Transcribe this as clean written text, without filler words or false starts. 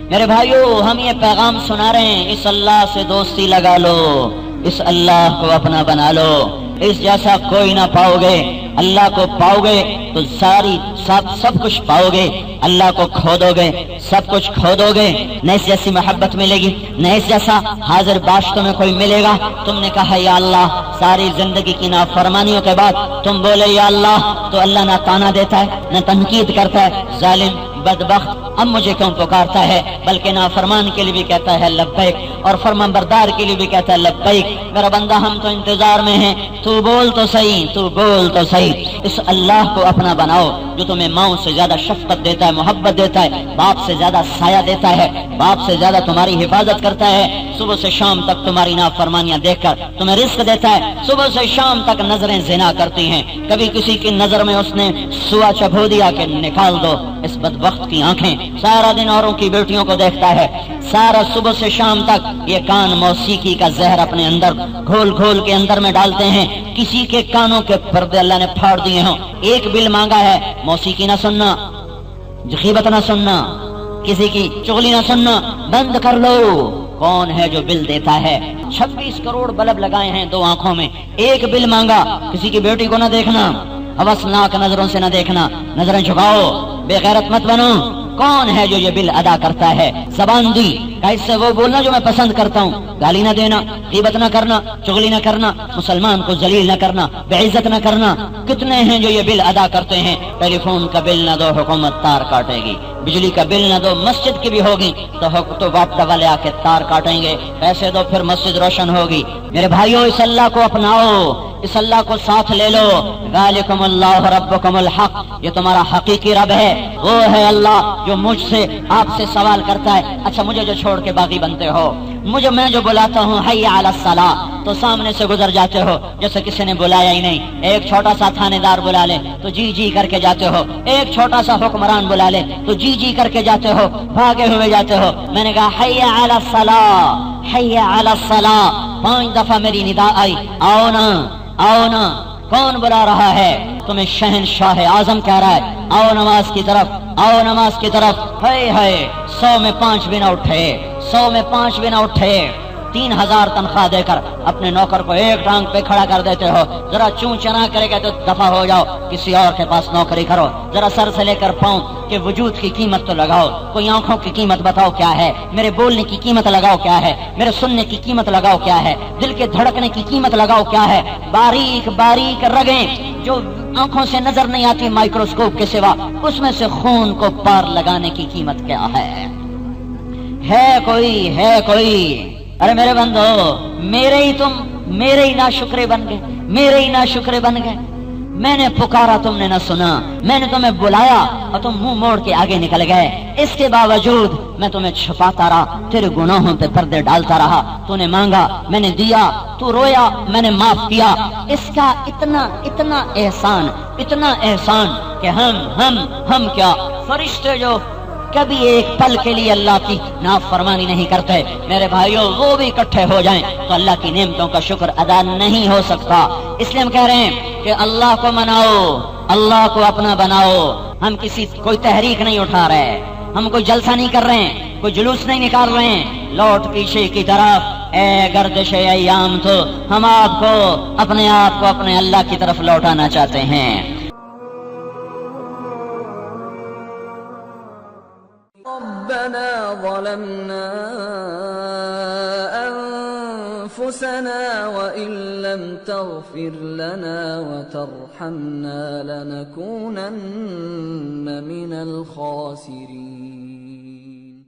میرے بھائیو ہم یہ پیغام سنا رہے ہیں، اس اللہ سے دوستی لگا لو، اس اللہ کو اپنا بنا لو، اس جیسا کوئی نہ پاؤ گے۔ اللہ کو پاؤ گے تو سب کچھ پاؤ گے، اللہ کو کھو دو گے سب کچھ کھو دو گے۔ نہ اس جیسی محبت ملے گی، نہ اس جیسا حاضر باش تمہیں کوئی ملے گا۔ تم نے کہا یا اللہ، ساری زندگی کی نافرمانیوں کے بعد تم بولے یا اللہ، تو اللہ نہ تانا دیتا ہے نہ تنقید کرتا ہے، ظالم بدبخت اب مجھے کیوں پکارتا ہے، بلکہ نافرمان کے لیے بھی کہتا ہے لبیک، اور فرمان بردار کے لیے بھی کہتا ہے لبیک۔ میرا بندہ ہم تو انتظار میں ہیں، تو بول تو صحیح، تو بول تو صحیح۔ اس اللہ کو اپنا بناؤ جو تمہیں ماؤں سے زیادہ شفقت دیتا ہے، محبت دیتا ہے، باپ سے زیادہ سایہ دیتا ہے، باپ سے زیادہ تمہاری حفاظت کرتا ہے، صبح سے شام تک تمہاری نافرمانیاں دیکھ کر تمہیں رزق دیتا ہے، صبح سے شام تک نظریں زنا کرتی ہیں، کبھی کسی کی نظر میں اس نے سوا چبھو دیا کہ نکال دو۔ اس بدبخت کی آنکھیں سارا دن اوروں کی بیٹیوں کو دیکھتا ہے، سارا صبح سے شام تک یہ کان موسیقی کا زہر اپنے اندر گھول گھول کے اندر میں ڈالتے ہیں۔ کسی کے کانوں کے پردے اللہ نے پھاڑ دیے ہوں، ایک بل مانگا ہے، موسیقی نہ سننا، غیبت نہ سننا، کسی کی چغلی نہ سننا، بند کر لو۔ کون ہے جو بل دیتا ہے؟ 26 کروڑ بلب لگائے ہیں دو آنکھوں میں، ایک بل مانگا، کسی کی بیٹی کو نہ دیکھنا، ہوسناک نظروں سے نہ دیکھنا، نظریں جھکاؤ، بے غیرت مت بنو۔ کون ہے جو یہ بل ادا کرتا ہے؟ زبان دی کہ اس سے وہ بولنا جو میں پسند کرتا ہوں، گالی نہ دینا، غیبت نہ کرنا، چغلی نہ کرنا، مسلمان کو ذلیل نہ کرنا، بے عزت نہ کرنا۔ کتنے ہیں جو یہ بل ادا کرتے ہیں؟ ٹیلی فون کا بل نہ دو، حکومت تار کاٹے گی، بجلی کا بل نہ دو، مسجد کی بھی ہوگی تو واپڈا والے آ کے تار کاٹیں گے، پیسے دو پھر مسجد روشن ہوگی۔ میرے بھائیو اس اللہ کو اپناؤ، اس اللہ کو ساتھ لے لو۔ ذالکم اللہ ربکم الحق، یہ تمہارا حقیقی رب ہے، وہ ہے اللہ جو مجھ سے آپ سے سوال کرتا ہے، اچھا مجھے جو چھوڑ کے باغی بنتے ہو، میں جو بلاتا ہوں حی علی الصلاۃ تو سامنے سے گزر جاتے ہو جیسے کسی نے بلایا ہی نہیں۔ ایک چھوٹا سا تھانے دار بلا لے تو جی جی کر کے جاتے ہو، ایک چھوٹا سا حکمران بلا لے تو جی جی کر کے جاتے ہو، بھاگے ہوئے جاتے ہو۔ میں نے کہا حی علی الصلاۃ، حی علی الصلاۃ، 5 دفعہ میری ندا آئی، آؤ نا آؤ نا۔ کون بلا رہا ہے؟ تمہیں شہنشاہ اعظم کہہ رہا ہے، آؤ نماز کی طرف، آؤ نماز کی طرف۔ ہائے ہائے، 100 میں 5 بھی نہ اٹھے، 100 میں 5 بھی نہ اٹھے، 3000 تنخواہ دے کر اپنے نوکر کو ایک ٹانگ پہ کھڑا کر دیتے ہو، ذرا چون چنا کرے گا تو دفع ہو جاؤ، کسی اور کے پاس نوکری کرو، ذرا سر سے لے کر پاؤں کہ وجود کی قیمت تو لگاؤ، کوئی آنکھوں کی قیمت بتاؤ کیا ہے، میرے بولنے کی قیمت لگاؤ کیا ہے، میرے سننے کی قیمت لگاؤ کیا ہے، دل کے دھڑکنے کی قیمت لگاؤ کیا ہے، باریک باریک رگیں جو آنکھوں سے نظر نہیں آتی مائکروسکوپ کے سوا، اس میں سے خون کو پار لگانے کی قیمت کیا ہے کوئی؟ ارے میرے بندو، میرے ہی ناشکرے بن گئے، میرے ہی ناشکرے بن گئے۔ میں نے پکارا تم نے نہ سنا، میں نے تمہیں بلایا اور تم منہ موڑ کے آگے نکل گئے، اس کے باوجود میں تمہیں چھپاتا رہا، تیرے گناہوں پہ پردے ڈالتا رہا، تو نے مانگا میں نے دیا، تو رویا میں نے معاف کیا۔ اس کا اتنا احسان کہ ہم کیا فرشتے جو کبھی ایک پل کے لیے اللہ کی نافرمانی نہیں کرتے، میرے بھائیوں وہ بھی اکٹھے ہو جائیں تو اللہ کی نعمتوں کا شکر ادا نہیں ہو سکتا۔ اس لیے ہم کہہ رہے ہیں کہ اللہ کو مناؤ، اللہ کو اپنا بناؤ۔ ہم کوئی تحریک نہیں اٹھا رہے، ہم کوئی جلسہ نہیں کر رہے ہیں، کوئی جلوس نہیں نکال رہے ہیں، لوٹ پیچھے کی طرف اے گردش ایام تو ہم آپ کو اپنے اللہ کی طرف لوٹانا چاہتے ہیں۔ ربنا ظلمنا أنفسنا وإن لم تغفر لنا وترحمنا لنكونن من الخاسرين